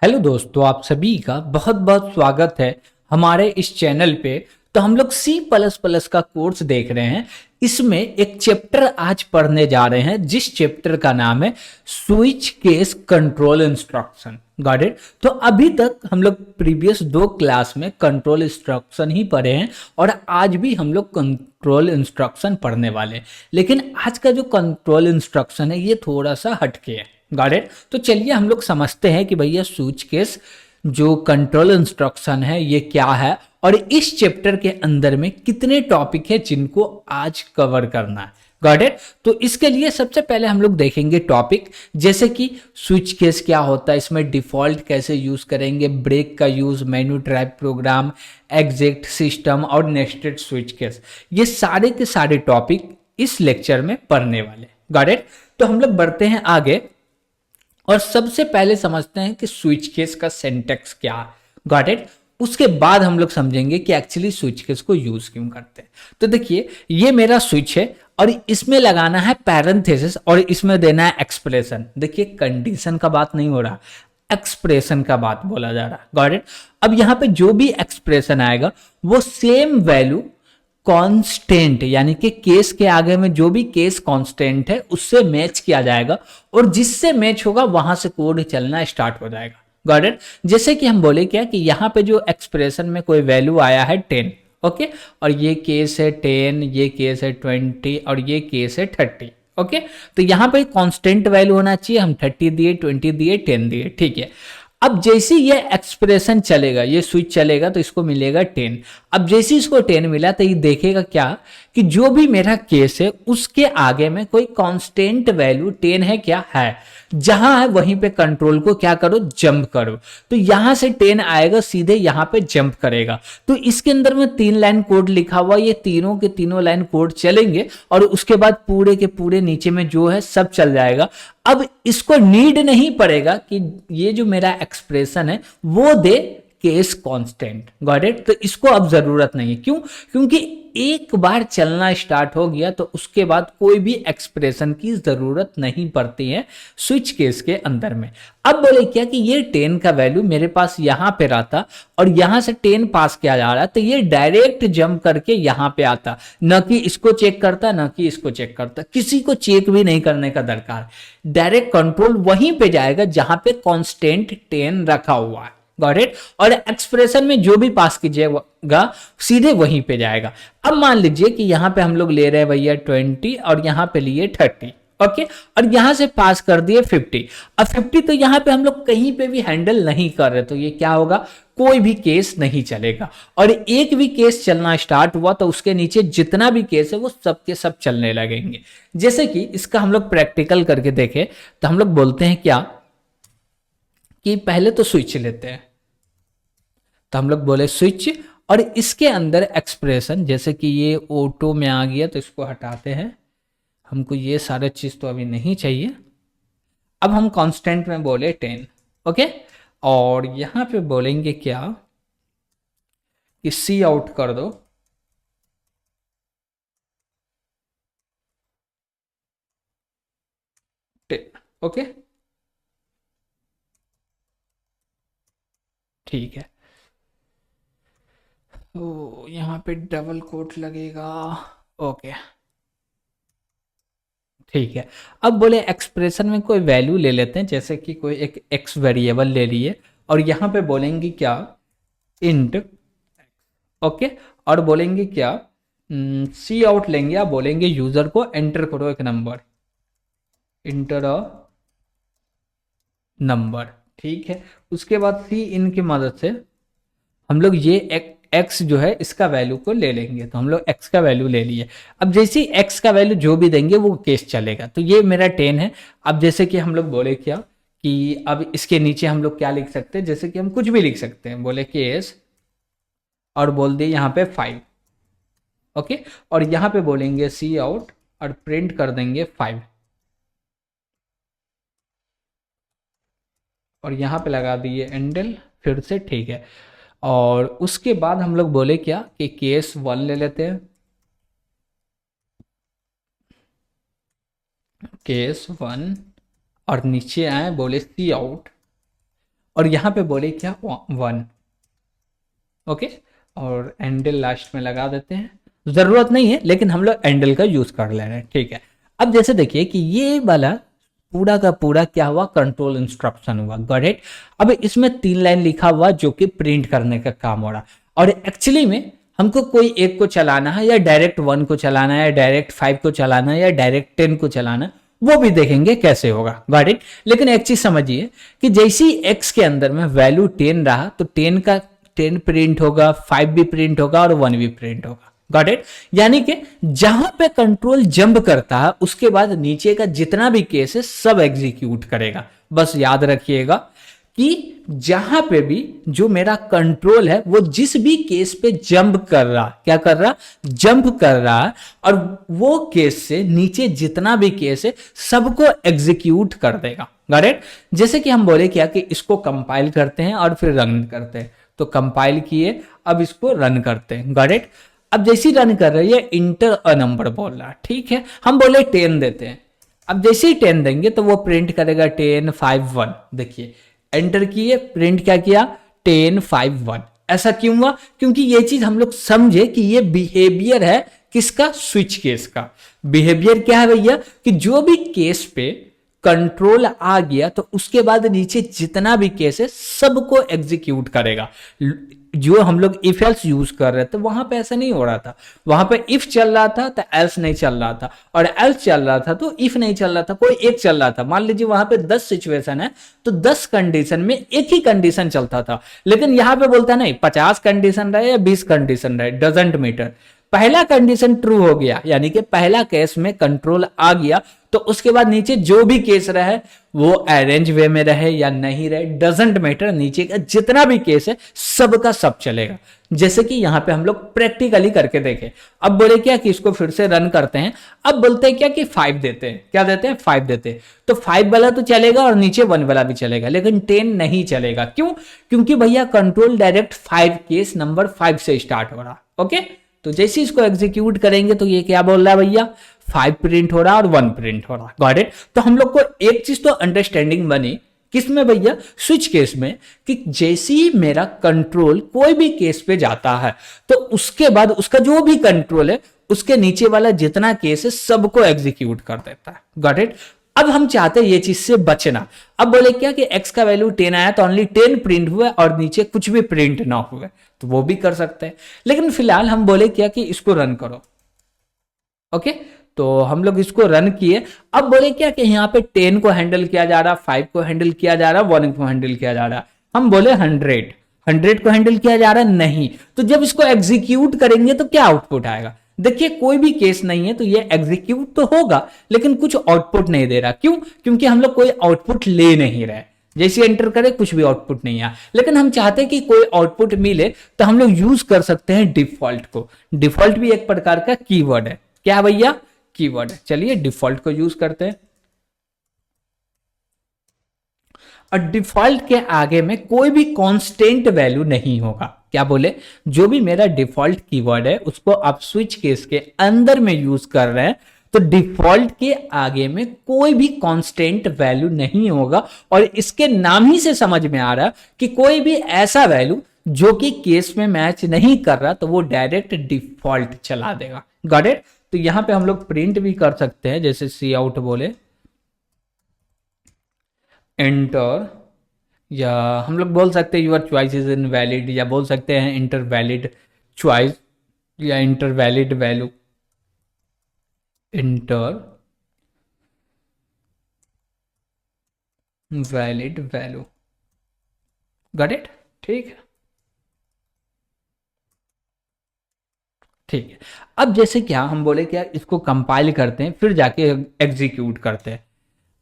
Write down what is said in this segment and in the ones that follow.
Hello दोस्तों, आप सभी का बहुत बहुत स्वागत है हमारे इस चैनल पे। तो हम लोग सी प्लस प्लस का कोर्स देख रहे हैं। इसमें एक चैप्टर आज पढ़ने जा रहे हैं जिस चैप्टर का नाम है switch case control instruction. Got it. तो अभी तक हम लोग प्रीवियस 2 क्लास में कंट्रोल इंस्ट्रक्शन ही पढ़े हैं और आज भी हम लोग कंट्रोल इंस्ट्रक्शन पढ़ने वाले हैं। लेकिन आज का जो कंट्रोल इंस्ट्रक्शन है ये थोड़ा सा हटके है। Got it. तो चलिए हम लोग समझते हैं कि भैया स्विच केस जो कंट्रोल इंस्ट्रक्शन है ये क्या है और इस चैप्टर के अंदर में कितने टॉपिक है जिनको आज कवर करना है। Got it. तो इसके लिए सबसे पहले हम लोग देखेंगे टॉपिक, जैसे कि स्विच केस क्या होता है, इसमें डिफॉल्ट कैसे यूज करेंगे, ब्रेक का use, menu drive program, exact system और नेस्टेड स्विच केस। ये सारे के सारे टॉपिक इस लेक्चर में पढ़ने वाले। Got it. तो हम लोग बढ़ते हैं आगे और सबसे पहले समझते हैं कि स्विच केस का सिंटैक्स क्या है। Got it. उसके बाद हम लोग समझेंगे कि एक्चुअली स्विच केस को यूज क्यों करते हैं। तो देखिए, ये मेरा स्विच है और इसमें लगाना है पैरेंथेसिस और इसमें देना है एक्सप्रेशन। देखिए, कंडीशन का बात नहीं हो रहा, एक्सप्रेशन का बात बोला जा रहा है। Got it. अब यहां पे जो भी एक्सप्रेशन आएगा वो सेम वैल्यू कांस्टेंट, यानी कि केस के आगे में जो भी केस कांस्टेंट है उससे मैच किया जाएगा और जिससे मैच होगा वहां से कोड चलना स्टार्ट हो जाएगा। Got it. जैसे कि हम बोले क्या कि यहाँ पे जो एक्सप्रेशन में कोई वैल्यू आया है 10, ओके, और ये केस है 10, ये केस है 20 और ये केस है 30। ओके, तो यहाँ पे कांस्टेंट वैल्यू होना चाहिए। हम 30 दिए, 20 दिए, 10 दिए, ठीक है। अब जैसे ये एक्सप्रेशन चलेगा, ये स्विच चलेगा तो इसको मिलेगा 10। अब जैसे इसको 10 मिला तो ये देखेगा क्या कि जो भी मेरा केस है उसके आगे में कोई कांस्टेंट वैल्यू 10 है, क्या है, जहां है वहीं पे कंट्रोल को क्या करो, जंप करो। तो यहां से 10 आएगा, सीधे यहां पे जंप करेगा। तो इसके अंदर में 3 लाइन कोड लिखा हुआ, ये तीनों के तीनों लाइन कोड चलेंगे और उसके बाद पूरे के पूरे नीचे में जो है सब चल जाएगा। अब इसको नीड नहीं पड़ेगा कि ये जो मेरा एक्सप्रेशन है वो दे केस कांस्टेंट। Got it. तो इसको अब जरूरत नहीं है। क्यों? क्योंकि एक बार चलना स्टार्ट हो गया तो उसके बाद कोई भी एक्सप्रेशन की जरूरत नहीं पड़ती है स्विच केस के अंदर में। अब बोले क्या कि ये 10 का वैल्यू मेरे पास यहां पे रहता और यहां से 10 पास किया जा रहा है तो ये डायरेक्ट जंप करके यहां पे आता, न कि इसको चेक करता न कि इसको चेक करता, किसी को चेक भी नहीं करने का दरकार। डायरेक्ट कंट्रोल वहीं पे जाएगा जहां पे कांस्टेंट 10 रखा हुआ है। Got it. और एक्सप्रेशन में जो भी पास कीजिएगा सीधे वहीं पे जाएगा। अब मान लीजिए कि यहां पे हम लोग ले रहे हैं भैया 20 और यहां पे लिए 30, ओके, और यहां से पास कर दिए 50। अब 50 तो यहां पे हम लोग कहीं पे भी हैंडल नहीं कर रहे, तो ये क्या होगा, कोई भी केस नहीं चलेगा। और एक भी केस चलना स्टार्ट हुआ तो उसके नीचे जितना भी केस है वो सब के सब चलने लगेंगे। जैसे कि इसका हम लोग प्रैक्टिकल करके देखें तो हम लोग बोलते हैं क्या कि पहले तो स्विच लेते हैं। तो हम लोग बोले स्विच और इसके अंदर एक्सप्रेशन, जैसे कि ये ऑटो में आ गया तो इसको हटाते हैं, हमको ये सारे चीज तो अभी नहीं चाहिए। अब हम कांस्टेंट में बोले 10, ओके, और यहां पे बोलेंगे क्या कि सी आउट कर दो, ओके, ठीक है। तो यहाँ पे डबल कोट लगेगा, ओके, ठीक है। अब बोले एक्सप्रेशन में कोई वैल्यू ले लेते हैं, जैसे कि कोई एक एक्स वेरिएबल ले लिए और यहाँ पे बोलेंगे क्या, इंट, ओके, और बोलेंगे क्या, सी आउट लेंगे, या बोलेंगे यूजर को एंटर करो एक नंबर, इंटर अ नंबर, ठीक है। उसके बाद सी इन की मदद से हम लोग ये एक्स जो है इसका वैल्यू को ले लेंगे, तो हम लोग एक्स का वैल्यू ले लिए। अब जैसे ही एक्स का वैल्यू जो भी देंगे वो केस चलेगा, तो ये मेरा 10 है। अब जैसे कि हम लोग बोले क्या कि अब इसके नीचे हम लोग क्या लिख सकते हैं, जैसे कि हम कुछ भी लिख सकते हैं, बोले केस और बोल दिए यहाँ पे 5, ओके, और यहाँ पे बोलेंगे सी आउट और प्रिंट कर देंगे 5 और यहाँ पे लगा दिए एंडल फिर से, ठीक है। और उसके बाद हम लोग बोले क्या कि केस 1 ले लेते हैं, केस 1, और नीचे आए बोले सी आउट और यहाँ पे बोले क्या 1। ओके, और एंडल लास्ट में लगा देते हैं, जरूरत नहीं है लेकिन हम लोग एंडल का यूज कर ले रहे हैं, ठीक है। अब जैसे देखिए कि ये वाला पूरा का पूरा क्या हुआ, कंट्रोल इंस्ट्रक्शन हुआ, गॉट इट। अब इसमें 3 लाइन लिखा हुआ जो कि प्रिंट करने का काम हो रहा, और एक्चुअली में हमको कोई एक को चलाना है, या डायरेक्ट 1 को चलाना है, या डायरेक्ट 5 को चलाना है, या डायरेक्ट 10 को चलाना है, वो भी देखेंगे कैसे होगा, गॉट इट। लेकिन एक चीज समझिए कि जैसे ही x के अंदर में वैल्यू 10 रहा तो 10 का 10 प्रिंट होगा, 5 भी प्रिंट होगा और 1 भी प्रिंट होगा, गॉट इट। यानी कि जहां पे कंट्रोल जंप करता है उसके बाद नीचे का जितना भी केस है सब एग्जीक्यूट करेगा। बस याद रखिएगा कि जहां पे भी जो मेरा कंट्रोल है वो जिस भी केस पे जंप कर रहा, क्या कर रहा, जंप कर रहा है, और वो केस से नीचे जितना भी केस है सबको एग्जीक्यूट कर देगा, गॉट इट। जैसे कि हम बोले क्या कि इसको कंपाइल करते हैं और फिर रन करते हैं, तो कंपाइल किए, अब इसको रन करते हैं, गॉट इट। अब जैसे ही रन कर रहे हैं इंटर अ नंबर बोल रहा है, ठीक है, हम बोले 10 देते हैं। अब जैसे ही 10 देंगे तो वो प्रिंट करेगा 10 5 1। देखिए एंटर किए, प्रिंट क्या किया, 10 5 1। ऐसा क्यों हुआ, क्योंकि ये चीज हम लोग समझे कि ये बिहेवियर है किसका, स्विच केस का। बिहेवियर क्या है भैया, कि जो भी केस पे कंट्रोल आ गया तो उसके बाद नीचे जितना भी केस है सबको एग्जीक्यूट करेगा। जो हम लोग इफ एल्स यूज कर रहे थे वहां पे ऐसा नहीं हो रहा था, वहां पे इफ चल रहा था तो एल्स नहीं चल रहा था, और एल्स चल रहा था तो इफ नहीं चल रहा था, कोई एक चल रहा था। मान लीजिए वहां पे 10 सिचुएशन है तो 10 कंडीशन में एक ही कंडीशन चलता था, लेकिन यहां पे बोलता नहीं 50 कंडीशन रहे या 20 कंडीशन रहे, डजेंट मैटर। पहला कंडीशन ट्रू हो गया यानी कि पहला केस में कंट्रोल आ गया तो उसके बाद नीचे जो भी केस रहे वो अरेंज वे में रहे या नहीं रहे, डजेंट मैटर, नीचे का जितना भी केस है सबका सब चलेगा। जैसे कि यहां पे हम लोग प्रैक्टिकली करके देखें। अब बोले क्या कि इसको फिर से रन करते हैं, अब बोलते हैं क्या कि 5 देते हैं, क्या देते हैं, 5 देते हैं। तो 5 वाला तो चलेगा और नीचे 1 वाला भी चलेगा, लेकिन 10 नहीं चलेगा। क्यों, क्योंकि भैया कंट्रोल डायरेक्ट 5 केस नंबर 5 से स्टार्ट हो रहा, ओके। तो जैसे इसको एग्जीक्यूट करेंगे तो ये क्या बोल रहा है भैया, 5 प्रिंट हो रहा और 1 प्रिंट हो रहा, गॉट इट। तो हम लोग को एक चीज तो अंडरस्टैंडिंग बनी, किसमें भैया, स्विच केस में, कि जैसे ही मेरा कंट्रोल कोई भी केस पे जाता है तो उसके बाद उसका जो भी कंट्रोल है उसके नीचे वाला जितना केस है सबको एग्जीक्यूट कर देता है, गॉट इट। अब हम चाहते हैं ये चीज से बचना। अब बोले क्या कि x का वैल्यू 10 आया तो ओनली 10 प्रिंट हुआ और नीचे कुछ भी प्रिंट ना हुए, तो वो भी कर सकते हैं। लेकिन फिलहाल हम बोले क्या कि इसको रन करो, ओके। तो हम लोग इसको रन किए। अब बोले क्या कि यहाँ पे 10 को हैंडल किया जा रहा, 5 को हैंडल किया जा रहा, 1 को हैंडल किया जा रहा। हम बोले 100 को हैंडल किया जा रहा नहीं, तो जब इसको एग्जीक्यूट करेंगे तो क्या आउटपुट आएगा। देखिए कोई भी केस नहीं है तो ये एग्जीक्यूट तो होगा लेकिन कुछ आउटपुट नहीं दे रहा। क्यों, क्योंकि हम लोग कोई आउटपुट ले नहीं रहे। जैसे एंटर करें कुछ भी आउटपुट नहीं आया, लेकिन हम चाहते हैं कि कोई आउटपुट मिले तो हम लोग यूज कर सकते हैं डिफॉल्ट को। डिफॉल्ट भी एक प्रकार का कीवर्ड है, क्या भैया, कीवर्ड है। चलिए डिफॉल्ट को यूज करते हैं, और डिफॉल्ट के आगे में कोई भी कांस्टेंट वैल्यू नहीं होगा। क्या बोले, जो भी मेरा डिफॉल्ट कीवर्ड है उसको आप स्विच केस के अंदर में यूज कर रहे हैं तो डिफॉल्ट के आगे में कोई भी कांस्टेंट वैल्यू नहीं होगा। और इसके नाम ही से समझ में आ रहा कि कोई भी ऐसा वैल्यू जो कि केस में मैच नहीं कर रहा तो वो डायरेक्ट डिफॉल्ट चला देगा, गॉट इट। तो यहां पे हम लोग प्रिंट भी कर सकते हैं, जैसे सी आउट बोले एंटर, या हम लोग बोल सकते हैं यूर चॉइस इज इनवैलिड, या बोल सकते हैं इंटर वैलिड चॉइस, या inter valid value, inter valid value, got it, ठीक है, ठीक है। अब जैसे क्या हम बोले क्या इसको कंपाइल करते हैं फिर जाके एग्जीक्यूट करते हैं।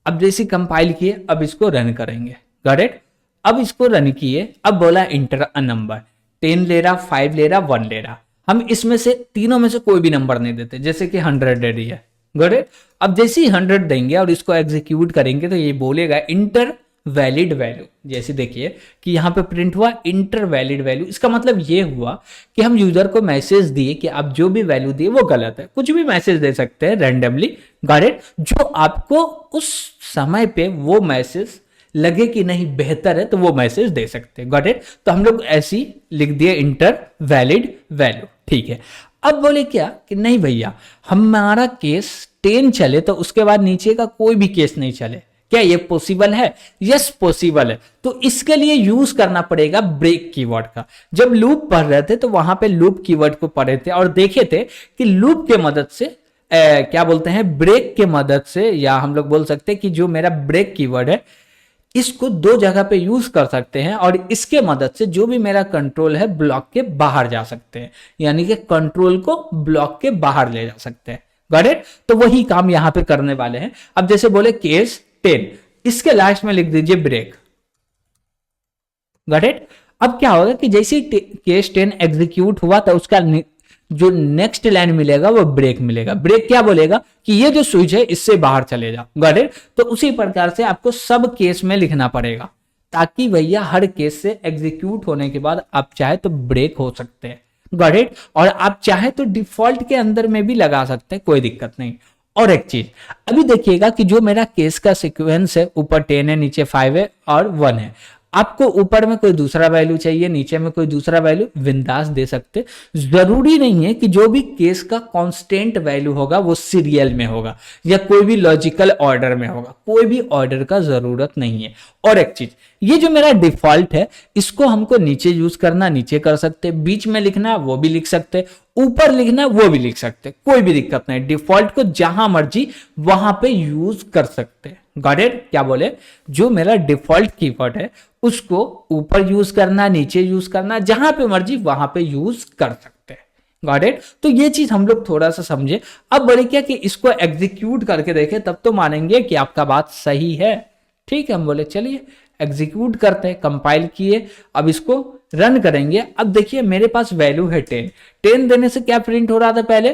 अब जैसे कंपाइल किए अब इसको रन करेंगे, गॉट इट। अब इसको रन किए, अब बोला इंटर अ नंबर, 10 ले रहा, 5 ले रहा, 1 ले रहा। हम इसमें से तीनों में से कोई भी नंबर नहीं देते, जैसे कि 100 दे रही है, गॉट इट। अब जैसे ही 100 देंगे और इसको एग्जीक्यूट करेंगे तो ये बोलेगा इंटर वैलिड वैल्यू। जैसे देखिए कि यहाँ पे प्रिंट हुआ इंटर वैलिड वैल्यू, इसका मतलब ये हुआ कि हम यूजर को मैसेज दिए कि आप जो भी वैल्यू दिए वो गलत है। कुछ भी मैसेज दे सकते हैं रैंडमली, गॉट इट, जो आपको उस समय पे वो मैसेज लगे कि नहीं बेहतर है तो वो मैसेज दे सकते हैं। Got it? तो हम लोग ऐसी लिख दिए इंटर वैलिड वैल्यू। ठीक है, अब बोले क्या कि नहीं भैया हमारा केस 10 चले तो उसके बाद नीचे का कोई भी केस नहीं चले, क्या ये पॉसिबल है? यस पॉसिबल है। तो इसके लिए यूज करना पड़ेगा ब्रेक कीवर्ड का। जब लूप पढ़ रहे थे तो वहां पे लूप कीवर्ड को पढ़े थे और देखे थे कि लूप के मदद से क्या बोलते हैं, ब्रेक के मदद से, या हम लोग बोल सकते हैं कि जो मेरा ब्रेक कीवर्ड है इसको दो जगह पे यूज कर सकते हैं और इसके मदद से जो भी मेरा कंट्रोल है ब्लॉक के बाहर जा सकते हैं, यानी कि कंट्रोल को ब्लॉक के बाहर ले जा सकते हैं। Got it? तो वही काम यहां पे करने वाले हैं। अब जैसे बोले केस 10, इसके लास्ट में लिख दीजिए ब्रेक। Got it? अब क्या होगा कि जैसे केस 10 एग्जीक्यूट हुआ तो उसका जो नेक्स्ट लाइन मिलेगा वो ब्रेक मिलेगा। ब्रेक क्या बोलेगा कि ये जो स्विच है इससे बाहर चले जाओ। Got it? तो उसी प्रकार से आपको सब केस में लिखना पड़ेगा ताकि भैया हर केस से एग्जीक्यूट होने के बाद आप चाहे तो ब्रेक हो सकते हैं। Got it? और आप चाहे तो डिफॉल्ट के अंदर में भी लगा सकते हैं, कोई दिक्कत नहीं। और एक चीज अभी देखिएगा कि जो मेरा केस का सीक्वेंस है, ऊपर 10 है, नीचे 5 है और 1 है। आपको ऊपर में कोई दूसरा वैल्यू चाहिए, नीचे में कोई दूसरा वैल्यू, बिंदास दे सकते। जरूरी नहीं है कि जो भी केस का कांस्टेंट वैल्यू होगा वो सीरियल में होगा या कोई भी लॉजिकल ऑर्डर में होगा, कोई भी ऑर्डर का जरूरत नहीं है। और एक चीज, ये जो मेरा डिफॉल्ट है इसको हमको नीचे यूज करना, नीचे कर सकते, बीच में लिखना वो भी लिख सकते, ऊपर लिखना वो भी लिख सकते, कोई भी दिक्कत नहीं। डिफॉल्ट को जहां मर्जी वहां पे यूज कर सकते। Got it? क्या बोले, जो मेरा डिफॉल्ट कीवर्ड है उसको ऊपर यूज करना, नीचे यूज करना, जहां पे मर्जी वहां पे यूज कर सकते हैं। Got it? तो ये चीज हम लोग थोड़ा सा समझे। अब बोले क्या कि इसको एग्जीक्यूट करके देखें तब तो मानेंगे कि आपका बात सही है। ठीक है, हम बोले चलिए एग्जीक्यूट करते हैं। कंपाइल किए, अब इसको रन करेंगे। अब देखिए मेरे पास वैल्यू है 10। 10 देने से क्या प्रिंट हो रहा था पहले?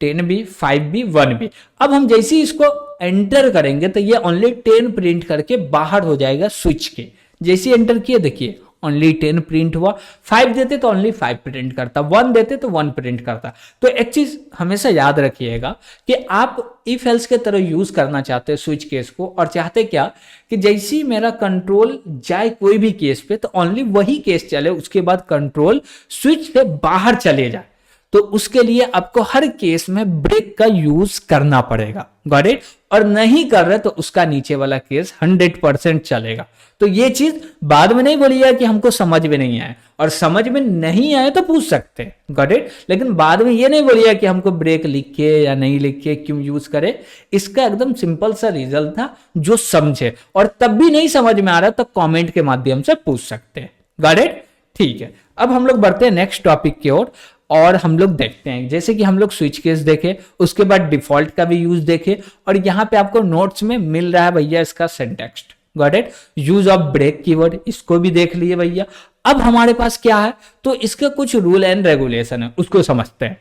10 भी, 5 भी, 1 भी। अब हम जैसे ही इसको एंटर करेंगे तो ये ओनली 10 प्रिंट करके बाहर हो जाएगा स्विच के। जैसे एंटर किए देखिए ओनली 10 प्रिंट हुआ। 5 देते तो ओनली 5 प्रिंट करता, 1 देते तो 1 प्रिंट करता। तो एक चीज हमेशा याद रखिएगा कि आप इफ एल्स के तरह यूज करना चाहते हैं स्विच केस को, और चाहते क्या कि जैसे ही मेरा कंट्रोल जाए कोई भी केस पे तो ओनली वही केस चले, उसके बाद कंट्रोल स्विच से बाहर चले जाए। तो उसके लिए आपको हर केस में ब्रेक का यूज करना पड़ेगा। Got it? और नहीं कर रहे तो उसका नीचे वाला केस 100% चलेगा। तो ये चीज बाद में नहीं बोलिएगा कि हमको समझ में नहीं आया, और समझ में नहीं आए तो पूछ सकते हैं। Got it? लेकिन बाद में ये नहीं बोलिएगा कि हमको ब्रेक लिखे या नहीं लिखे, क्यों यूज करे। इसका एकदम सिंपल सा रिजल्ट था, जो समझे और तब भी नहीं समझ में आ रहा तो कमेंट के माध्यम से पूछ सकते हैं। Got it? ठीक है, अब हम लोग बढ़ते हैं नेक्स्ट टॉपिक की ओर और हम लोग देखते हैं, जैसे कि हम लोग स्विच केस देखे, उसके बाद डिफॉल्ट का भी यूज देखे, और यहां पे आपको नोट्स में मिल रहा है भैया इसका syntax. Got it? Use of break keyword, इसको भी देख लिए भैया। अब हमारे पास क्या है, तो इसका कुछ रूल एंड रेगुलेशन है, उसको समझते हैं।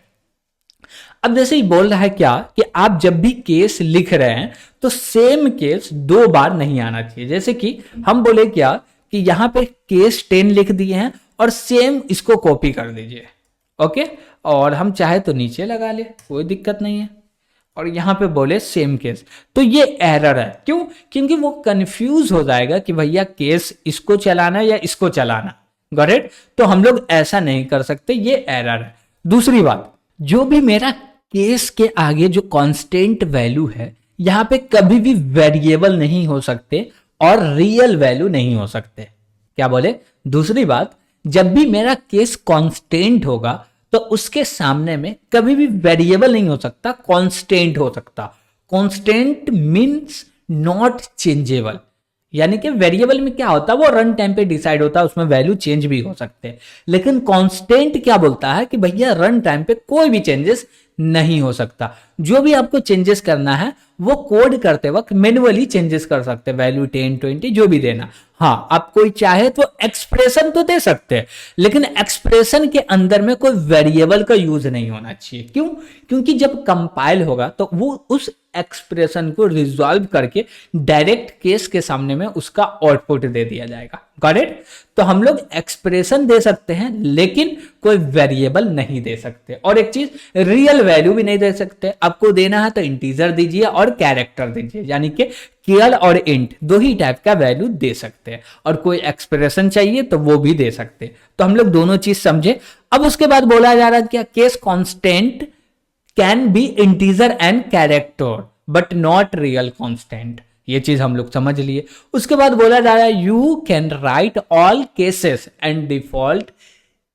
अब जैसे ही बोल रहा है क्या कि आप जब भी केस लिख रहे हैं तो सेम केस 2 बार नहीं आना चाहिए। जैसे कि हम बोले क्या कि यहां पे केस 10 लिख दिए हैं और सेम इसको कॉपी कर दीजिए। ओके, और हम चाहे तो नीचे लगा ले, कोई दिक्कत नहीं है, और यहां पे बोले सेम केस, तो ये एरर है। क्यों? क्योंकि वो कंफ्यूज हो जाएगा कि भैया केस इसको चलाना या इसको चलाना। Got it? तो हम लोग ऐसा नहीं कर सकते, ये एरर है। दूसरी बात, जो भी मेरा केस के आगे जो कांस्टेंट वैल्यू है, यहां पे कभी भी वेरिएबल नहीं हो सकते और रियल वैल्यू नहीं हो सकते। क्या बोले? दूसरी बात, जब भी मेरा केस कांस्टेंट होगा तो उसके सामने में कभी भी वेरिएबल नहीं हो सकता, कांस्टेंट हो सकता। कांस्टेंट मींस नॉट चेंजेबल, यानी कि वेरिएबल में क्या होता है वो रन टाइम पे डिसाइड होता है, उसमें वैल्यू चेंज भी हो सकते हैं। लेकिन कांस्टेंट क्या बोलता है कि भैया रन टाइम पे कोई भी चेंजेस नहीं हो सकता। जो भी आपको चेंजेस करना है वो कोड करते वक्त मैन्युअली चेंजेस कर सकते हैं, वैल्यू 10, 20 जो भी देना। हाँ, आप कोई चाहे तो एक्सप्रेशन तो दे सकते हैं, लेकिन एक्सप्रेशन के अंदर में कोई वेरिएबल का यूज नहीं होना चाहिए। क्यों? क्योंकि जब कंपाइल होगा तो वो उस एक्सप्रेशन को रिजॉल्व करके डायरेक्ट केस के सामने में उसका आउटपुट दे दिया जाएगा। Got it? तो हम लोग एक्सप्रेशन दे सकते हैं लेकिन कोई वेरिएबल नहीं दे सकते। और एक चीज, रियल वैल्यू भी नहीं दे सकते। आपको देना है तो इंटीजर दीजिए और कैरेक्टर दीजिए, यानी कि केयर और इंट दो ही टाइप का वैल्यू दे सकते हैं, और कोई एक्सप्रेशन चाहिए तो वो भी दे सकते हैं। तो हम लोग दोनों चीज समझे। अब उसके बाद बोला जा रहा है क्या, case constant can be integer and character but not real constant, ये चीज हम लोग समझ लिए। उसके बाद बोला जा रहा है you can write all cases and default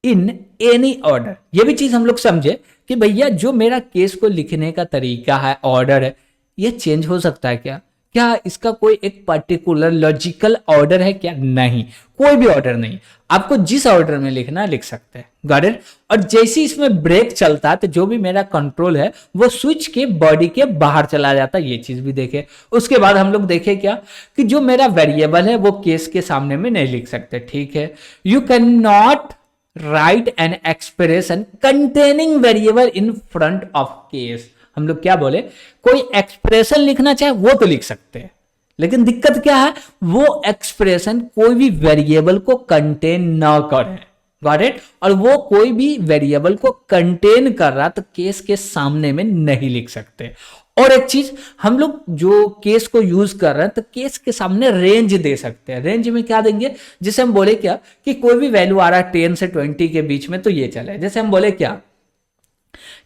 in any order, ये भी चीज हम लोग समझे कि भैया जो मेरा केस को लिखने का तरीका है, ऑर्डर है, ये चेंज हो सकता है क्या, क्या इसका कोई एक पर्टिकुलर लॉजिकल ऑर्डर है क्या, नहीं, कोई भी ऑर्डर नहीं, आपको जिस ऑर्डर में लिखना है लिख सकते हैं, गॉट इट। और जैसे ही इसमें ब्रेक चलता है तो जो भी मेरा कंट्रोल है वो स्विच के बॉडी के बाहर चला जाता है, ये चीज भी देखे। उसके बाद हम लोग देखे क्या कि जो मेरा वेरिएबल है वो केस के सामने में नहीं लिख सकते, ठीक है। You can not right an expression containing variable in front of case, हम लोग क्या बोले, कोई एक्सप्रेशन लिखना चाहे वो तो लिख सकते हैं, लेकिन दिक्कत क्या है, वो एक्सप्रेशन कोई भी वेरिएबल को कंटेन ना करे, गॉट इट। और वो कोई भी वेरिएबल को कंटेन कर रहा तो केस के सामने में नहीं लिख सकते। और एक चीज, हम लोग जो केस को यूज कर रहे हैं तो केस के सामने रेंज दे सकते हैं। रेंज में क्या देंगे, जैसे हम बोले क्या कि कोई भी वैल्यू आ रहा है 10 से 20 के बीच में तो ये चले। जैसे हम बोले क्या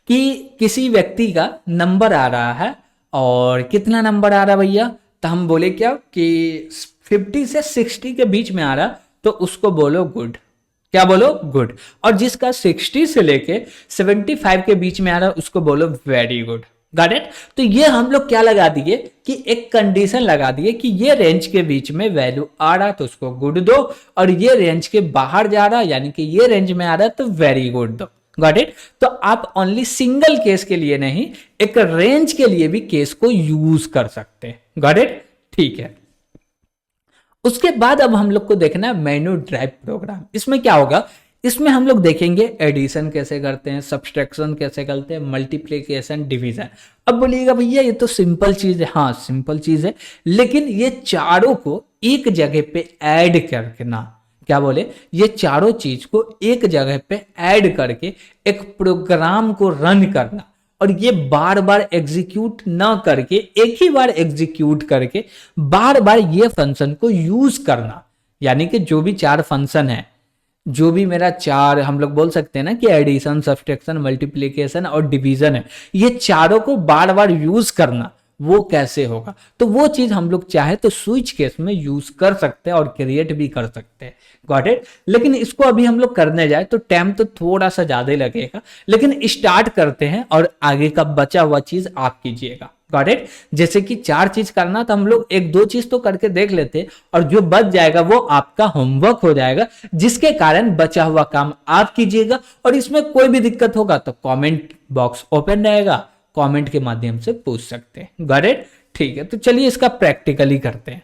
कि किसी व्यक्ति का नंबर आ रहा है, और कितना नंबर आ रहा है भैया, तो हम बोले क्या कि 50 से 60 के बीच में आ रहा तो उसको बोलो गुड, क्या बोलो, गुड। और जिसका 60 से लेके 75 के बीच में आ रहा उसको बोलो वेरी गुड, गॉट इट। तो ये हम लोग क्या लगा दिए कि एक कंडीशन लगा दिए कि ये रेंज के बीच में वैल्यू आ रहा तो उसको गुड दो, और ये रेंज के बाहर जा रहा यानी कि ये रेंज में आ रहा तो वेरी गुड दो, गॉट इट। तो आप ओनली सिंगल केस के लिए नहीं, एक रेंज के लिए भी केस को यूज कर सकते हैं, गॉट इट, ठीक है। उसके बाद अब हम लोग को देखना है मेनू ड्राइव प्रोग्राम। इसमें क्या होगा, इसमें हम लोग देखेंगे एडिशन कैसे करते हैं, सब्सट्रैक्शन कैसे करते हैं, मल्टीप्लिकेशन, डिवीजन। अब बोलिएगा भैया ये तो सिंपल चीज है, हाँ सिंपल चीज है, लेकिन ये चारों को एक जगह पे ऐड करना, क्या बोले, ये चारों चीज को एक जगह पे ऐड करके एक प्रोग्राम को रन करना, और ये बार बार एग्जीक्यूट ना करके एक ही बार एग्जीक्यूट करके बार बार ये फंक्शन को यूज करना। यानी कि जो भी चार फंक्शन है, जो भी मेरा चार हम लोग बोल सकते हैं ना कि एडिशन, सब्सट्रैक्शन, मल्टीप्लिकेशन और डिवीजन है, ये चारों को बार बार यूज करना, वो कैसे होगा, तो वो चीज हम लोग चाहे तो स्विच केस में यूज कर सकते हैं और क्रिएट भी कर सकते हैं, गॉट इट। लेकिन इसको अभी हम लोग करने जाए तो टाइम तो थोड़ा सा ज्यादा लगेगा, लेकिन स्टार्ट करते हैं और आगे का बचा हुआ चीज आप कीजिएगा, गॉट इट। जैसे कि चार चीज करना तो हम लोग एक दो चीज तो करके देख लेते, और जो बच जाएगा वो आपका होमवर्क हो जाएगा, जिसके कारण बचा हुआ काम आप कीजिएगा। और इसमें कोई भी दिक्कत होगा तो कमेंट बॉक्स ओपन रहेगा, कमेंट के माध्यम से पूछ सकते हैं, गॉट इट, ठीक है। तो चलिए इसका प्रैक्टिकली करते हैं।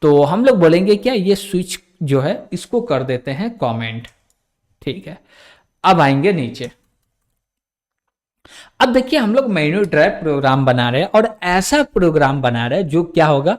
तो हम लोग बोलेंगे क्या, ये स्विच जो है इसको कर देते हैं कमेंट, ठीक है। अब आएंगे नीचे। अब देखिए हम लोग मेनू ड्राइव प्रोग्राम बना रहे हैं, और ऐसा प्रोग्राम बना रहे हैं जो क्या होगा,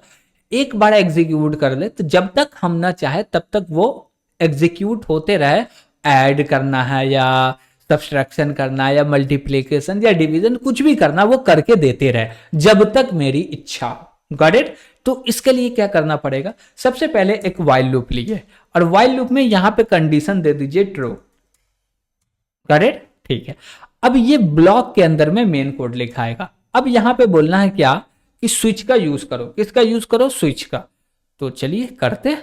एक बार एग्जीक्यूट कर ले तो जब तक हम ना चाहे तब तक वो एग्जीक्यूट होते रहे। ऐड करना है या सब्सट्रैक्शन करना या मल्टीप्लिकेशन या डिवीजन, कुछ भी करना वो करके देते रहे जब तक मेरी इच्छा, गॉट इट। तो इसके लिए क्या करना पड़ेगा, सबसे पहले एक व्हाइल लूप लीजिए, और व्हाइल लूप में यहां पे कंडीशन दे दीजिए ट्रू, गॉट इट, ठीक है। अब ये ब्लॉक के अंदर में मेन कोड लिखाएगा। अब यहां पे बोलना है क्या कि स्विच का यूज करो, किसका यूज करो, स्विच का। तो चलिए करते हैं।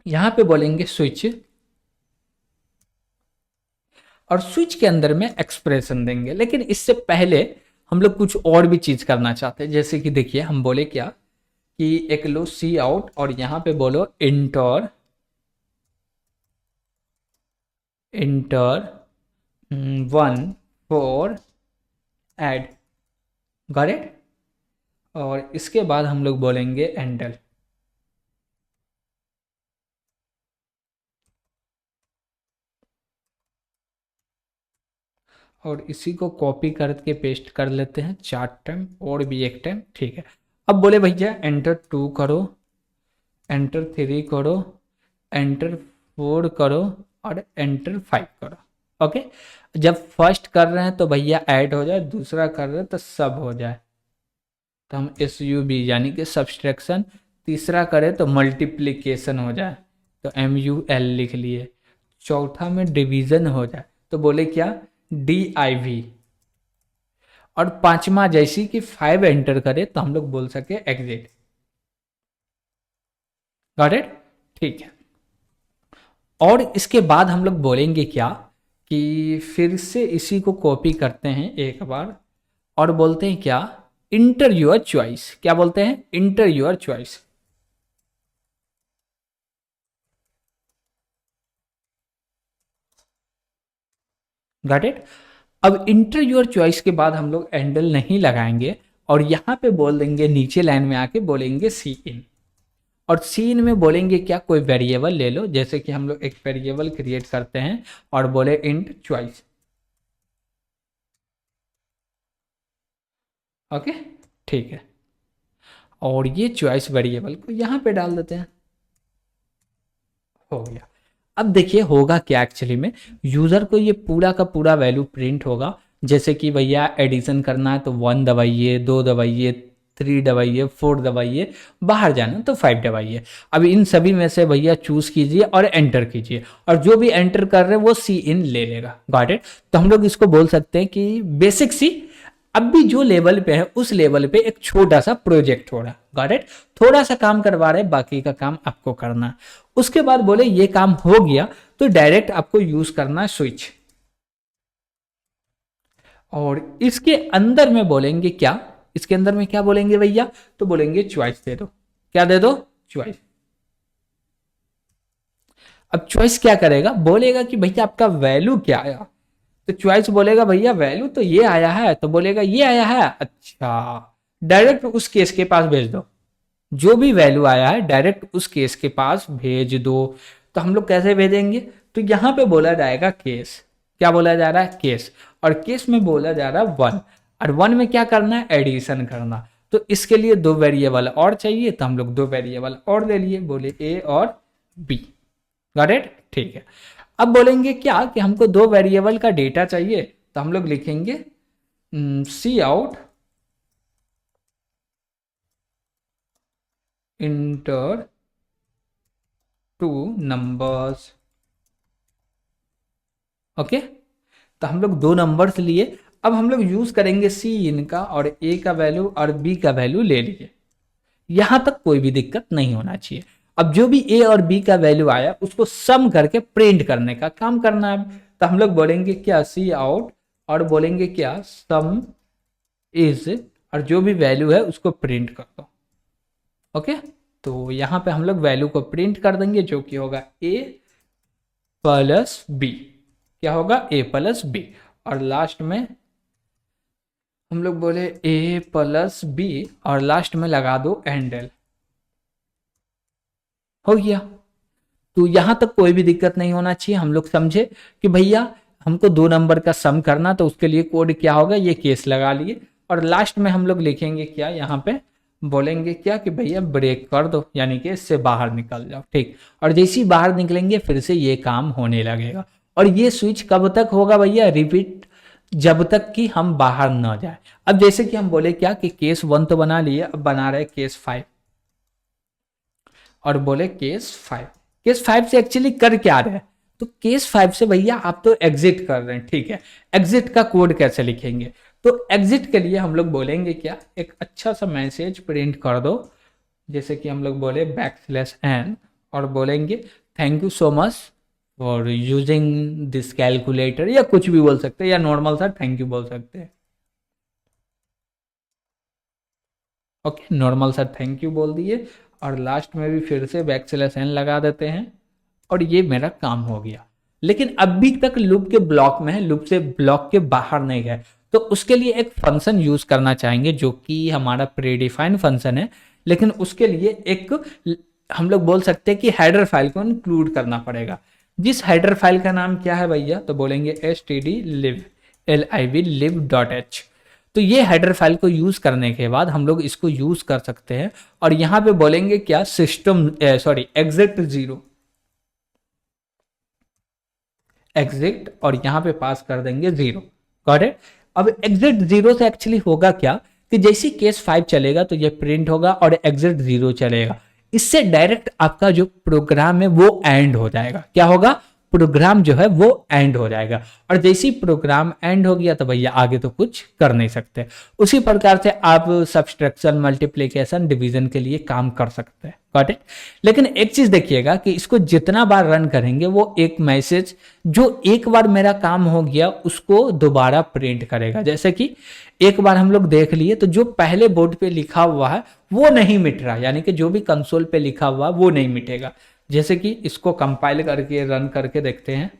यहां पे बोलेंगे स्विच, और स्विच के अंदर में एक्सप्रेशन देंगे। लेकिन इससे पहले हम लोग कुछ और भी चीज करना चाहते हैं, जैसे कि देखिए हम बोले क्या कि एक लो सी आउट, और यहां पे बोलो inter, inter 1 4 add, got it. और इसके बाद हम लोग बोलेंगे एंडल, और इसी को कॉपी करके पेस्ट कर लेते हैं 4 टाइम और भी एक टाइम, ठीक है। अब बोले भैया एंटर 2 करो, एंटर 3 करो, एंटर 4 करो और एंटर 5 करो। ओके, जब फर्स्ट कर रहे हैं तो भैया ऐड हो जाए, दूसरा कर रहे हैं तो सब हो जाए, तो हम एस यू बी यानी कि सब्सट्रैक्शन, तीसरा करें तो मल्टीप्लिकेशन हो जाए तो एम यू एल लिख लिए, चौथा में डिवीजन हो जाए तो बोले क्या, डी आई वी, और पांचवा जैसी कि 5 एंटर करे तो हम लोग बोल सके एग्जिट। Got it? ठीक है। और इसके बाद हम लोग बोलेंगे क्या कि फिर से इसी को कॉपी करते हैं एक बार और बोलते हैं क्या, इंटर योर चॉइस। क्या बोलते हैं? Inter your choice. Got it? अब इंटर योर चॉइस के बाद हम लोग एंडल नहीं लगाएंगे और यहां पे बोल देंगे, नीचे लाइन में आके बोलेंगे सी इन, और सी इन में बोलेंगे क्या, कोई वेरिएबल ले लो, जैसे कि हम लोग एक वेरिएबल क्रिएट करते हैं और बोले इंट चॉइस। ओके, ठीक है। और ये चॉइस वेरिएबल को यहां पे डाल देते हैं, हो गया। अब देखिए होगा क्या, एक्चुअली में यूजर को ये पूरा का पूरा वैल्यू प्रिंट होगा, जैसे कि भैया एडिशन करना है तो 1 दबाइए, 2 दबाइए, 3 दबाइए, 4 दबाइए, बाहर जाना तो 5 दबाइए। अब इन सभी में से भैया चूज कीजिए और एंटर कीजिए, और जो भी एंटर कर रहे हैं वो सी इन ले लेगा। Got it? तो हम लोग इसको बोल सकते हैं कि बेसिक सी, अब भी जो लेवल पे है उस लेवल पे एक छोटा सा प्रोजेक्ट हो रहा है। Got it? थोड़ा सा काम करवा रहे, बाकी का काम आपको करना है। उसके बाद बोले ये काम हो गया तो डायरेक्ट आपको यूज करना है स्विच, और इसके अंदर में बोलेंगे क्या, इसके अंदर में क्या बोलेंगे भैया, तो बोलेंगे चॉइस दे दो। क्या दे दो? चॉइस। अब चॉइस क्या करेगा, बोलेगा कि भैया आपका वैल्यू क्या आया, तो चॉइस बोलेगा भैया वैल्यू तो ये आया है, तो बोलेगा ये आया है, अच्छा, डायरेक्ट उस केस के पास भेज दो, जो भी वैल्यू आया है डायरेक्ट उस केस के पास भेज दो। तो हम लोग कैसे भेजेंगे, तो यहां पे बोला जाएगा केस। क्या बोला जा रहा है? केस। और केस में बोला जा रहा है 1, और 1 में क्या करना है, एडिशन करना। तो इसके लिए 2 वेरिएबल और चाहिए, तो हम लोग 2 वेरिएबल और ले लिए, बोले ए और बी। Got it? ठीक है। अब बोलेंगे क्या कि हमको 2 वेरिएबल का डेटा चाहिए, तो हम लोग लिखेंगे सी आउट इंटर 2 नंबर्स। ओके, तो हम लोग 2 नंबर्स लिए। अब हम लोग यूज करेंगे सी इन का, और ए का वैल्यू और बी का वैल्यू ले लीजिए। यहां तक कोई भी दिक्कत नहीं होना चाहिए। अब जो भी ए और बी का वैल्यू आया उसको सम करके प्रिंट करने का काम करना है। तो हम लोग बोलेंगे क्या, सी आउट, और बोलेंगे क्या, सम इज, और जो भी वैल्यू है उसको प्रिंट कर दो। ओके, तो यहां पे हम लोग वैल्यू को प्रिंट कर देंगे, जो कि होगा ए प्लस बी। क्या होगा? A plus B. और लास्ट में हम लोग बोले ए प्लस बी, और लास्ट में लगा दो एंडल। हो गया। तो यहां तक कोई भी दिक्कत नहीं होना चाहिए। हम लोग समझे कि भैया हमको 2 नंबर का सम करना, तो उसके लिए कोड क्या होगा, ये केस लगा लिए। और लास्ट में हम लोग लिखेंगे क्या, यहाँ पे बोलेंगे क्या कि भैया ब्रेक कर दो, यानी कि इससे बाहर निकल जाओ। ठीक, और जैसे ही बाहर निकलेंगे फिर से ये काम होने लगेगा। और ये स्विच कब तक होगा भैया, रिपीट, जब तक कि हम बाहर न जाए। अब जैसे कि हम बोले क्या कि केस 1 तो बना लिए, अब बना रहे केस 5, और बोले केस 5। केस 5 से एक्चुअली कर क्या रहे हैं, तो केस 5 से भैया आप तो एग्जिट कर रहे हैं। ठीक है, एग्जिट का कोड कैसे लिखेंगे, तो एग्जिट के लिए हम लोग बोलेंगे क्या, एक अच्छा सा मैसेज प्रिंट कर दो, जैसे कि हम लोग बोले \n, और बोलेंगे thank you so much for using this calculator, या कुछ भी बोल सकते हैं, या नॉर्मल सा थैंक यू बोल सकते हैं। ओके, नॉर्मल सा थैंक यू बोल दिए, और लास्ट में भी फिर से \n लगा देते हैं, और ये मेरा काम हो गया। लेकिन अभी तक लूप के ब्लॉक में है, लूप से ब्लॉक के बाहर नहीं गए, तो उसके लिए एक फंक्शन यूज करना चाहेंगे, जो कि हमारा प्रीडिफाइंड फंक्शन है। लेकिन उसके लिए एक हम लोग बोल सकते हैं कि हेडर फाइल को इंक्लूड करना पड़ेगा। जिस हेडर फाइल का नाम क्या है भैया, तो बोलेंगे std live liv.h। तो ये हेडर फाइल को यूज करने के बाद हम लोग इसको यूज कर सकते हैं और यहां पे बोलेंगे क्या, सिस्टम सॉरी एग्जिट 0 एग्जिट, और यहां पे पास कर देंगे 0। Got it. अब एग्जिट 0 से एक्चुअली होगा क्या कि जैसे केस 5 चलेगा तो ये प्रिंट होगा और एग्जिट 0 चलेगा। इससे डायरेक्ट आपका जो प्रोग्राम है वो एंड हो जाएगा। क्या होगा, प्रोग्राम जो है वो एंड हो जाएगा। और जैसे ही प्रोग्राम एंड हो गया तो भैया आगे तो कुछ कर नहीं सकते। उसी प्रकार से आप सब्सट्रैक्शन, मल्टीप्लिकेशन, डिवीजन के लिए काम कर सकते हैं। Got it. लेकिन एक चीज देखिएगा कि इसको जितना बार रन करेंगे वो एक मैसेज जो एक बार मेरा काम हो गया उसको दोबारा प्रिंट करेगा। जैसे कि एक बार हम लोग देख लिए तो जो पहले बोर्ड पे लिखा हुआ है वो नहीं मिट रहा, यानी कि जो भी कंसोल पे लिखा हुआ वो नहीं मिटेगा। जैसे कि इसको कंपाइल करके रन करके देखते हैं,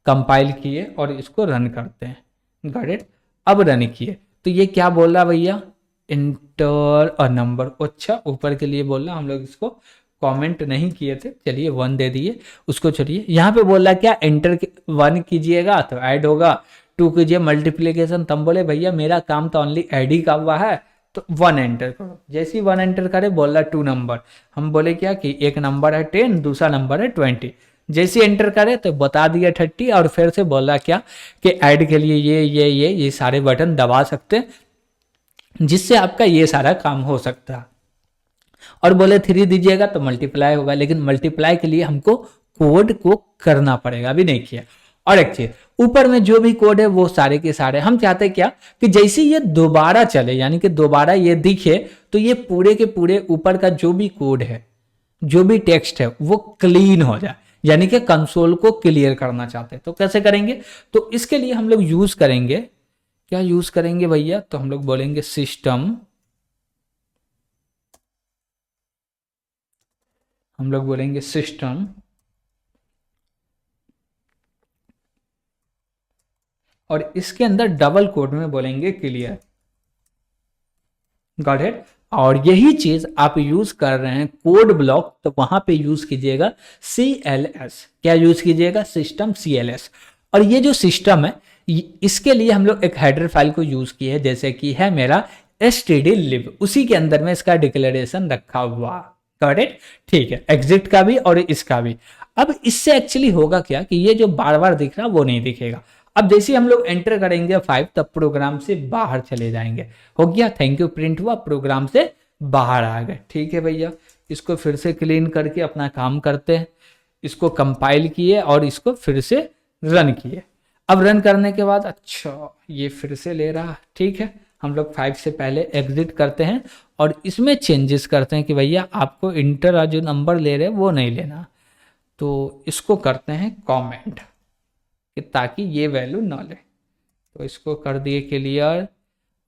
कंपाइल किए और इसको रन करते हैं। Got it. अब रन किए तो ये क्या बोल रहा भैया, इंटर अ नंबर। अच्छा, ऊपर के लिए बोल रहा, हम लोग इसको कमेंट नहीं किए थे, चलिए 1 दे दिए उसको। चलिए यहाँ पे बोल रहा क्या, एंटर 1 कीजिएगा तो ऐड होगा, 2 कीजिए मल्टीप्लीकेशन। तब बोले भैया मेरा काम तो ओनली ऐड ही का हुआ है तो 1 एंटर करो। जैसे ही 1 एंटर करे बोल रहा 2 नंबर। हम बोले क्या कि एक नंबर है 10, दूसरा नंबर है 20। जैसे एंटर करे तो बता दिया 30 और फिर से बोला क्या कि ऐड के लिए ये सारे बटन दबा सकते हैं जिससे आपका ये सारा काम हो सकता है। और बोले 3 दीजिएगा तो मल्टीप्लाई होगा, लेकिन मल्टीप्लाई के लिए हमको कोड को करना पड़ेगा, अभी नहीं किया। और एक चीज, ऊपर में जो भी कोड है वो सारे के सारे हम चाहते हैं क्या कि जैसे ये दोबारा चले, यानी कि दोबारा ये दिखे तो ये पूरे के पूरे ऊपर का जो भी कोड है, जो भी टेक्स्ट है वो क्लीन हो जाए, यानी कि कंसोल को क्लियर करना चाहते हैं। तो कैसे करेंगे, तो इसके लिए हम लोग यूज करेंगे, क्या यूज करेंगे भैया, तो हम लोग बोलेंगे सिस्टम, हम लोग बोलेंगे सिस्टम और इसके अंदर डबल कोड में बोलेंगे क्लियर। Got it. और यही चीज आप यूज कर रहे हैं कोड ब्लॉक, तो वहां पे यूज कीजिएगा CLS। क्या यूज कीजिएगा, सिस्टम CLS। और ये जो सिस्टम है इसके लिए हम लोग एक हेडर फाइल को यूज किए हैं, जैसे कि है मेरा stdlib, उसी के अंदर में इसका डिक्लेरेशन रखा हुआ। Got it. ठीक है, एग्जिट का भी और इसका भी। अब इससे एक्चुअली होगा क्या कि ये जो बार बार दिख रहा वो नहीं दिखेगा। अब जैसे हम लोग एंटर करेंगे 5 तब प्रोग्राम से बाहर चले जाएंगे। हो गया, थैंक यू प्रिंट हुआ, प्रोग्राम से बाहर आ गए। ठीक है भैया, इसको फिर से क्लीन करके अपना काम करते हैं। इसको कंपाइल किए और इसको फिर से रन किए। अब रन करने के बाद अच्छा ये फिर से ले रहा, ठीक है, हम लोग 5 से पहले एग्जिट करते हैं और इसमें चेंजेस करते हैं कि भैया आपको इंटर जो नंबर ले रहे वो नहीं लेना, तो इसको करते हैं कमेंट कि ताकि ये वैल्यू ना ले। तो इसको कर दिए क्लियर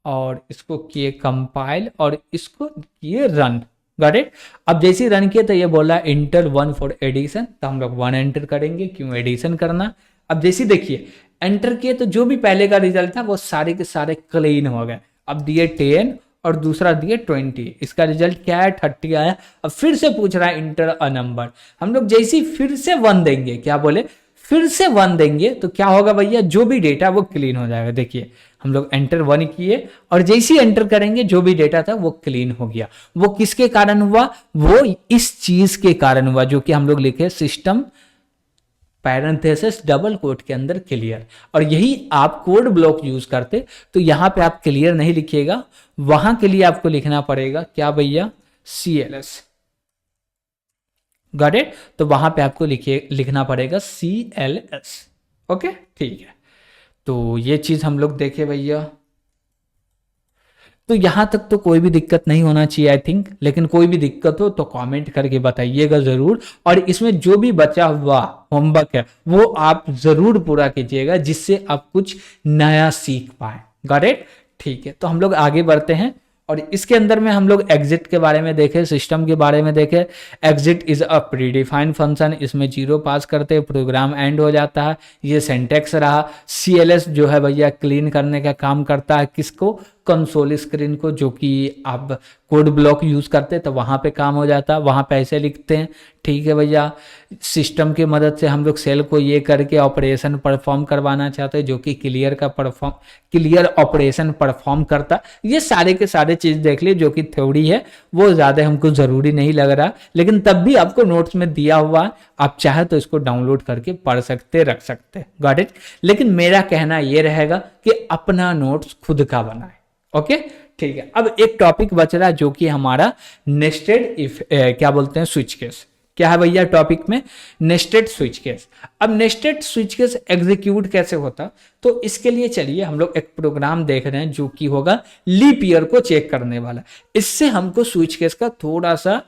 और इसको किए कंपाइल और इसको किए रन। Got it. अब जैसे ही रन किए तो ये बोला इंटर 1 फॉर एडिशन, तो हम लोग 1 एंटर करेंगे, क्यों एडिशन करना। अब जैसे देखिए एंटर किए तो जो भी पहले का रिजल्ट था वो सारे के सारे क्लीन हो गए। अब दिए 10 और दूसरा दिए 20, इसका रिजल्ट क्या है 30 आया। अब फिर से पूछ रहा है इंटर अ नंबर, हम लोग जैसे ही फिर से 1 देंगे, क्या बोले फिर से 1 देंगे तो क्या होगा भैया, जो भी डेटा वो क्लीन हो जाएगा। देखिए हम लोग एंटर 1 किए और जैसे ही एंटर करेंगे जो भी डेटा था वो क्लीन हो गया। वो किसके कारण हुआ, वो इस चीज के कारण हुआ जो कि हम लोग लिखे सिस्टम पैरेंथेसिस डबल कोट के अंदर क्लियर। और यही आप कोड ब्लॉक यूज करते तो यहां पे आप क्लियर नहीं लिखिएगा, वहां के लिए आपको लिखना पड़ेगा क्या भैया, CLS। Got it. तो वहां पे आपको लिखना पड़ेगा CLS। ओके, ठीक है। तो ये चीज हम लोग देखे भैया, तो यहां तक तो कोई भी दिक्कत नहीं होना चाहिए आई थिंक, लेकिन कोई भी दिक्कत हो तो कमेंट करके बताइएगा जरूर। और इसमें जो भी बचा हुआ होमवर्क है वो आप जरूर पूरा कीजिएगा जिससे आप कुछ नया सीख पाए। Got it. ठीक है, तो हम लोग आगे बढ़ते हैं और इसके अंदर में हम लोग एग्जिट के बारे में देखें, सिस्टम के बारे में देखें। Exit is a predefined function, इसमें 0 पास करते प्रोग्राम एंड हो जाता है। ये सिंटैक्स रहा। CLS जो है भैया क्लीन करने का काम करता है, किसको, कंसोल स्क्रीन को, जो कि आप कोड ब्लॉक यूज करते हैं तो वहां पे काम हो जाता है, वहां पे ऐसे लिखते हैं। ठीक है भैया, सिस्टम की मदद से हम लोग सेल को ये करके ऑपरेशन परफॉर्म करवाना चाहते हैं जो कि क्लियर ऑपरेशन परफॉर्म करता। ये सारे के सारे चीज देख लिए, जो कि थ्योरी है, वो ज्यादा हमको जरूरी नहीं लग रहा, लेकिन तब भी आपको नोट्स में दिया हुआ, आप चाहे तो इसको डाउनलोड करके पढ़ सकते, रख सकते। Got it. लेकिन मेरा कहना ये रहेगा कि अपना नोट्स खुद का बनाए। ओके, ठीक है। अब एक टॉपिक बच रहा है जो कि हमारा नेस्टेड क्या बोलते हैं, स्विच केस। क्या है भैया टॉपिक में? Nested switch case. अब नेस्टेड स्विच केस एग्जीक्यूट कैसे होता, तो इसके लिए चलिए हम लोग एक प्रोग्राम देख रहे हैं जो कि होगा लीप ईयर को चेक करने वाला। इससे हमको स्विच केस का थोड़ा सा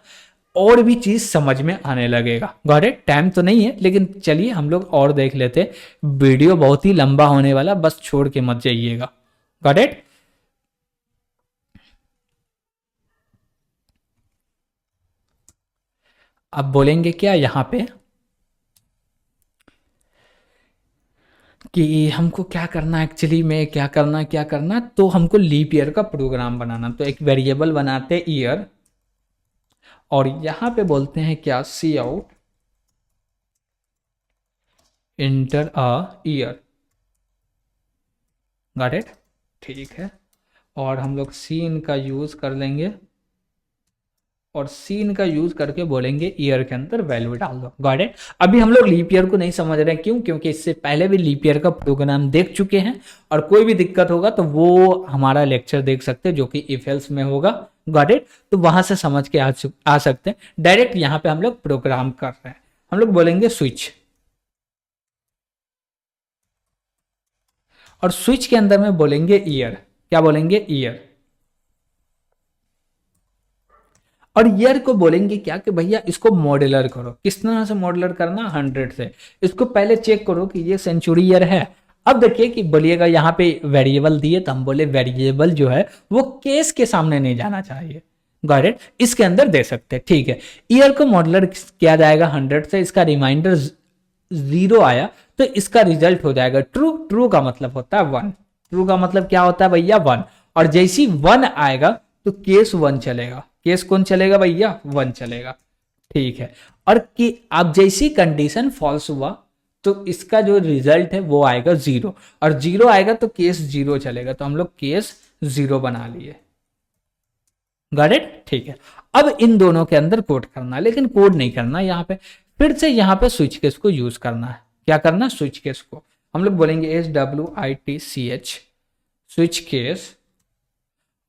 और भी चीज समझ में आने लगेगा। Got it. टाइम तो नहीं है, लेकिन चलिए हम लोग और देख लेते। वीडियो बहुत ही लंबा होने वाला, बस छोड़ के मत जाइएगा। Got it. अब बोलेंगे क्या यहां पे कि हमको क्या करना, एक्चुअली में क्या करना, तो हमको लीप ईयर का प्रोग्राम बनाना। तो एक वेरिएबल बनाते ईयर, और यहां पे बोलते हैं क्या, see out inter a year. Got it. ठीक है। और हम लोग सीन का यूज कर लेंगे, और सीन का यूज करके बोलेंगे ईयर के अंदर वैल्यू डाल दो। Got it. अभी हम लोग लीप ईयर को नहीं समझ रहे हैं, क्यों? क्योंकि इससे पहले भी लीप ईयर का प्रोग्राम देख चुके हैं, और कोई भी दिक्कत होगा तो वो हमारा लेक्चर देख सकते हैं जो कि इफ एल्स में होगा। Got it. तो वहां से समझ के आ सकते हैं। डायरेक्ट यहाँ पे हम लोग प्रोग्राम कर रहे हैं। हम लोग बोलेंगे स्विच, और स्विच के अंदर में बोलेंगे ईयर। क्या बोलेंगे? ईयर। और ईयर को बोलेंगे क्या कि भैया इसको मॉड्यूलर करो। किस तरह से मॉड्यूलर करना? 100 से। इसको पहले चेक करो कि ये सेंचुरी ईयर है। अब देखिए कि बोलिएगा यहाँ पे वेरिएबल दिए, तो हम बोले वेरिएबल जो है वो केस के सामने नहीं जाना चाहिए। Got it. इसके अंदर दे सकते हैं। ठीक है। ईयर को मॉड्यूलर किया जाएगा 100 से। इसका रिमाइंडर 0 आया तो इसका रिजल्ट हो जाएगा ट्रू। ट्रू का मतलब होता है 1। ट्रू का मतलब क्या होता है भैया? 1। और जैसी 1 आएगा तो केस 1 चलेगा। केस कौन चलेगा भैया? 1 चलेगा। ठीक है। और कि आप जैसी कंडीशन फॉल्स हुआ तो इसका जो रिजल्ट है वो आएगा 0, और 0 आएगा तो केस 0 चलेगा। तो हम लोग केस 0 बना लिए। Got it. ठीक है। अब इन दोनों के अंदर कोड करना, लेकिन कोड नहीं करना, यहाँ पे फिर से यहाँ पे स्विच केस को यूज करना है। क्या करना? स्विच केस को हम लोग बोलेंगे SWITCH, स्विच केस।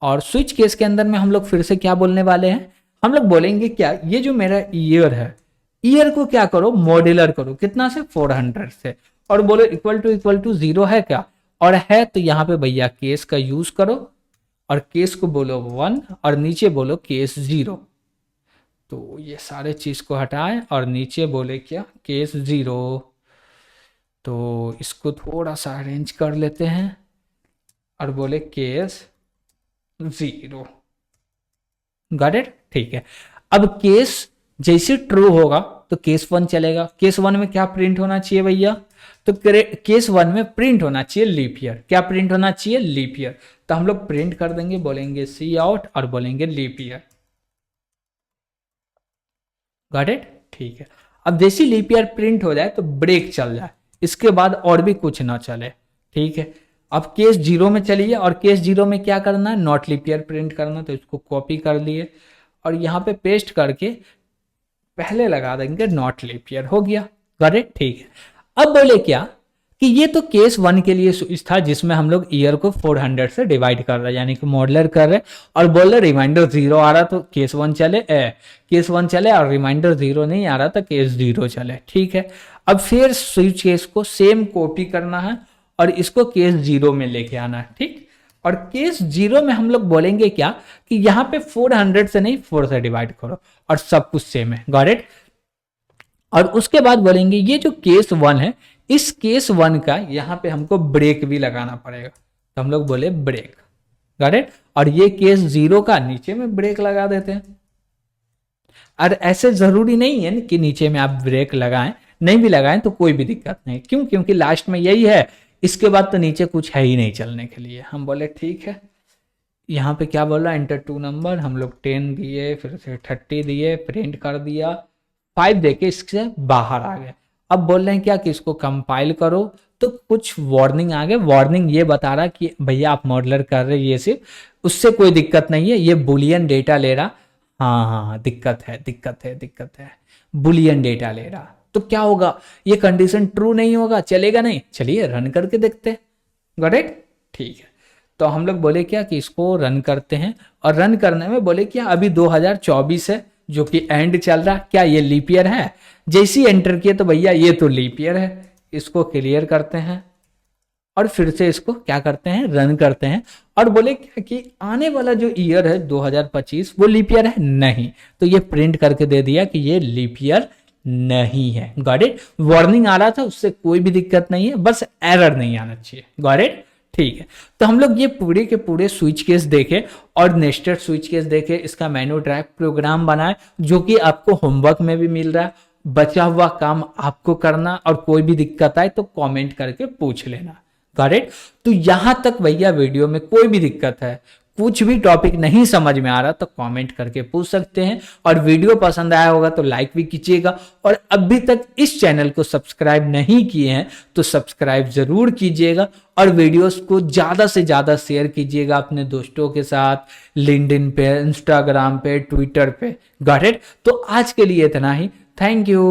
और स्विच केस के अंदर में हम लोग फिर से क्या बोलने वाले हैं? हम लोग बोलेंगे क्या, ये जो मेरा ईयर है, ईयर को क्या करो? मॉड्यूलर करो। कितना से? 400 से। और बोलो इक्वल टू 0 है क्या? और है तो यहाँ पे भैया केस का यूज करो, और केस को बोलो 1, और नीचे बोलो केस 0। तो ये सारे चीज को हटाएं और नीचे बोले क्या? केस 0। तो इसको थोड़ा सा अरेंज कर लेते हैं और बोले केस 0। Got it. ठीक है। अब केस जैसे ट्रू होगा तो केस 1 चलेगा। केस 1 में क्या प्रिंट होना चाहिए भैया? तो केस 1 में प्रिंट होना चाहिए लीप ईयर। क्या प्रिंट होना चाहिए? Leap year. तो हम लोग प्रिंट कर देंगे, बोलेंगे सी आउट और बोलेंगे लीप ईयर। Got it. ठीक है। अब जैसे लीप ईयर प्रिंट हो जाए तो ब्रेक चल जाए, इसके बाद और भी कुछ ना चले। ठीक है। अब केस 0 में चलिए, और केस 0 में क्या करना है? नॉट लीप ईयर प्रिंट करना। तो इसको कॉपी कर लिए और यहाँ पे पेस्ट करके पहले लगा देंगे नॉट लीप ईयर। हो गया। Got it. ठीक है। अब बोले क्या कि ये तो केस 1 के लिए स्विच था जिसमें हम लोग ईयर को 400 से डिवाइड कर रहे हैं, यानी कि मॉडलर कर रहे हैं, और बोल रहे रिमाइंडर 0 आ रहा तो केस 1 चले, केस 1 चले, और रिमाइंडर 0 नहीं आ रहा तो केस 0 चले। ठीक है। अब फिर स्विच केस को सेम कॉपी करना है और इसको केस 0 में लेके आना है। ठीक। और केस 0 में हम लोग बोलेंगे क्या कि यहाँ पे 400 से नहीं 4 से डिवाइड करो, और सब कुछ सेम है। Got it. और उसके बाद बोलेंगे ये जो केस 1 है, इस केस 1 का यहाँ पे हमको ब्रेक भी लगाना पड़ेगा। तो हम लोग बोले ब्रेक। Got it. और ये केस 0 का नीचे में ब्रेक लगा देते हैं। और ऐसे जरूरी नहीं है कि नीचे में आप ब्रेक लगाएं, नहीं भी लगाएं तो कोई भी दिक्कत नहीं। क्यों? क्योंकि लास्ट में यही है, इसके बाद तो नीचे कुछ है ही नहीं चलने के लिए। हम बोले ठीक है, यहाँ पे क्या बोल रहा है, एंटर टू नंबर, हम लोग 10 दिए, फिर से 30 दिए, प्रिंट कर दिया, 5 देके इससे बाहर आ गए। अब बोल रहे हैं क्या कि इसको कंपाइल करो, तो कुछ वार्निंग आ गए। वार्निंग ये बता रहा कि भैया आप मॉडलर कर रहे हैं ये सिर्फ, उससे कोई दिक्कत नहीं है, ये बुलियन डेटा ले रहा। हाँ हाँ हाँ, दिक्कत है दिक्कत है दिक्कत है, बुलियन डेटा ले रहा। तो क्या होगा, ये कंडीशन ट्रू नहीं होगा, चलेगा नहीं। चलिए रन करके देखते हैं। गॉट इट, ठीक है। तो हम लोग बोले क्या कि इसको रन करते हैं, और रन करने में बोले क्या अभी 2024 है जो कि एंड चल रहा, क्या ये लीप ईयर है? जैसे ही एंटर किए तो भैया ये तो लीप ईयर है। इसको क्लियर करते हैं और फिर से इसको क्या करते हैं, रन करते हैं, और बोले क्या कि आने वाला जो ईयर है 2025 वो लीप ईयर है नहीं, तो ये प्रिंट करके दे दिया कि ये लीप ईयर नहीं है। गॉट इट, वार्निंग आ रहा था उससे कोई भी दिक्कत नहीं है, बस एरर नहीं आना चाहिए। गॉट इट, ठीक है। तो हम लोग ये पूरे के पूरे स्विच केस देखे और नेस्टेड स्विच केस देखे, इसका मेनू ट्रैक प्रोग्राम बनाए जो कि आपको होमवर्क में भी मिल रहा है। बचा हुआ काम आपको करना, और कोई भी दिक्कत आए तो कमेंट करके पूछ लेना। करेक्ट, तो यहां तक भैया वीडियो में कोई भी दिक्कत है, कुछ भी टॉपिक नहीं समझ में आ रहा तो कमेंट करके पूछ सकते हैं। और वीडियो पसंद आया होगा तो लाइक भी कीजिएगा, और अभी तक इस चैनल को सब्सक्राइब नहीं किए हैं तो सब्सक्राइब जरूर कीजिएगा, और वीडियोस को ज्यादा से ज्यादा शेयर कीजिएगा अपने दोस्तों के साथ, लिंक्डइन पे, इंस्टाग्राम पे, ट्विटर पे। गॉट इट, तो आज के लिए इतना ही। Thank you.